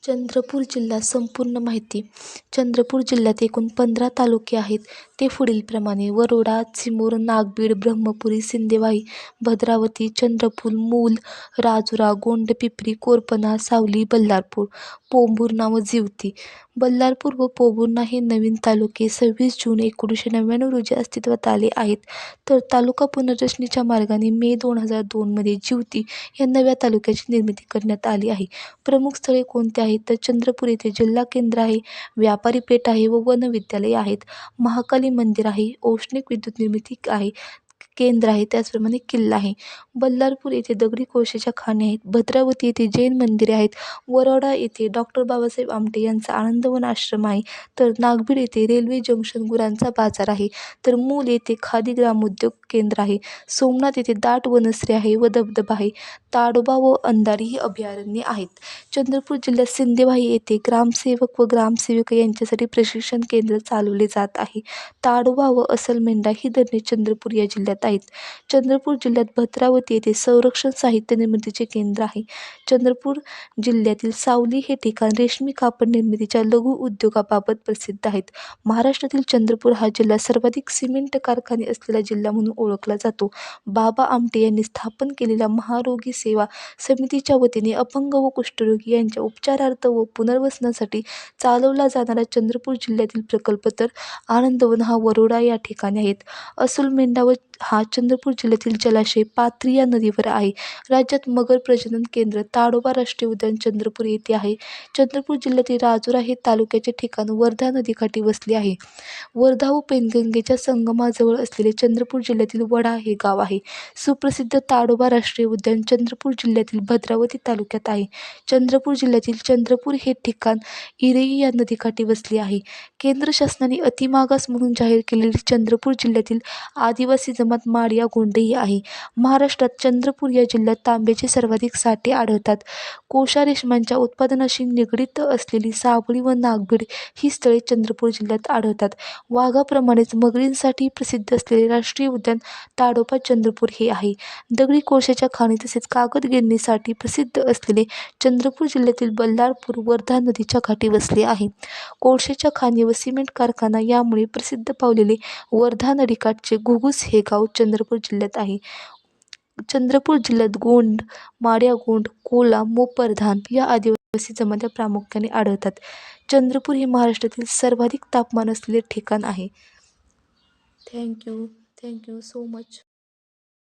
चंद्रपूर जिल्हा संपूर्ण माहिती. चंद्रपूर जिल्ह्यात एकूण 15 तालुके आहेत. ते पुढीलप्रमाणे: वरोडा, चिमूर, नागभीड, ब्रह्मपुरी, सिंदेवाही, भद्रावती, चंद्रपूर, मूल, राजुरा, गोंडपिंपरी, कोरपणा, सावली, बल्लारपूर, पोंभुर्णा व जिवती. बल्लारपूर व पोंभुर्णा हे नवीन तालुके 26 जून 1999 रोजी अस्तित्वात आले आहेत. तर तालुका पुनर्रचनेच्या मार्गाने मे 2002 मध्ये जिवती या नव्या तालुक्याची निर्मिती करण्यात आली आहे. प्रमुख स्थळे कोणती आहेत तर चंद्रपूर येथे जिल्हा केंद्र आहे, व्यापारी पेठ आहे व वनविद्यालय आहेत. महाकाली मंदिर आहे, औष्णिक विद्युत निर्मिती आहे केंद्र आहे, त्याचप्रमाणे किल्ला आहे. बल्लारपूर येथे दगडी कोळशाच्या खाणी आहेत. भद्रावती येथे जैन मंदिरे आहेत. वरोडा येथे डॉक्टर बाबासाहेब आमटे यांचा आनंदवन आश्रम आहे. तर नागभीड येथे रेल्वे जंक्शन, गुरांचा बाजार आहे. तर मूल येथे खादी ग्रामोद्योग केंद्र आहे. सोमनाथ येथे दाट वनश्री आहे व धबधबा आहे. ताडोबा व अंधारी ही अभयारण्ये आहेत. चंद्रपूर जिल्ह्यात सिंदेवाही येथे ग्रामसेवक व ग्रामसेविका यांच्यासाठी प्रशिक्षण केंद्र चालवले जात आहे. ताडोबा व असलमेंढा ही धरणे चंद्रपूर या जिल्ह्यात आहेत. चंद्रपूर जिल्ह्यात भद्रावती येथे संरक्षण साहित्य निर्मितीचे केंद्र आहे. चंद्रपूर जिल्ह्यातील सावली हे ठिकाण रेशमी कापड निर्मितीच्या लघु उद्योगाबाबत प्रसिद्ध आहेत. महाराष्ट्रातील चंद्रपूर हा जिल्हा सर्वाधिक सिमेंट कारखाने असलेला जिल्हा म्हणून ओळखला जातो. बाबा आमटे यांनी स्थापन केलेल्या महारोगी सेवा समितीच्या वतीने अपंग व कुष्ठरोगी यांच्या उपचारार्थ व पुनर्वसनासाठी चालवला जाणारा चंद्रपूर जिल्ह्यातील प्रकल्प तर आनंदवन हा वरोडा या ठिकाणी आहेत. असुलमेंढा हा चंद्रपूर जिल्ह्यातील जलाशय पाथरी या नदीवर आहे. राज्यात मगर प्रजनन केंद्र ताडोबा राष्ट्रीय उद्यान चंद्रपूर येथे आहे. चंद्रपूर जिल्ह्यातील राजुरा हे तालुक्याचे ठिकाण वर्धा नदीकाठी वसले आहे. वर्धा व पैनगंगेच्या संगमाजवळ असलेले चंद्रपूर जिल्ह्यातील वडा हे गाव आहे. सुप्रसिद्ध ताडोबा राष्ट्रीय उद्यान चंद्रपूर जिल्ह्यातील भद्रावती तालुक्यात आहे. चंद्रपूर जिल्ह्यातील चंद्रपूर हे ठिकाण इरई या नदीकाठी वसले आहे. केंद्र शासनाने अतिमागास म्हणून जाहीर केलेली चंद्रपूर जिल्ह्यातील आदिवासी जमात माडिया गोंडे ही आहे. महाराष्ट्रात चंद्रपूर या जिल्ह्यात तांब्याचे सर्वाधिक साठे आढळतात. कोळसा रेशमांच्या उत्पादनाशी निगडीत असलेली सावळी व नागभीड ही स्थळे चंद्रपूर जिल्ह्यात आढळतात. वाघाप्रमाणेच मगरींसाठी प्रसिद्ध असलेले राष्ट्रीय उद्यान ताडोबा चंद्रपूर हे आहे. दगडी कोळशाच्या खाणी तसेच कागद गिरणीसाठी प्रसिद्ध असलेले चंद्रपूर जिल्ह्यातील बल्लारपूर वर्धा नदीच्या काठी वसले आहे. कोळशाच्या खाणी व सिमेंट कारखाना यामुळे प्रसिद्ध पावलेले वर्धा नदीकाठचे घुगुस हे गाव चंद्रपूर जिल्ह्यात आहे. चंद्रपूर जिल्ह्यात गोंड, माडिया गोंड, कोला, मोपर्धान या आदिवासी जमात्या प्रामुख्याने आढळतात. चंद्रपूर हे महाराष्ट्रातील सर्वाधिक तापमान असलेले ठिकाण आहे. Thank you so much.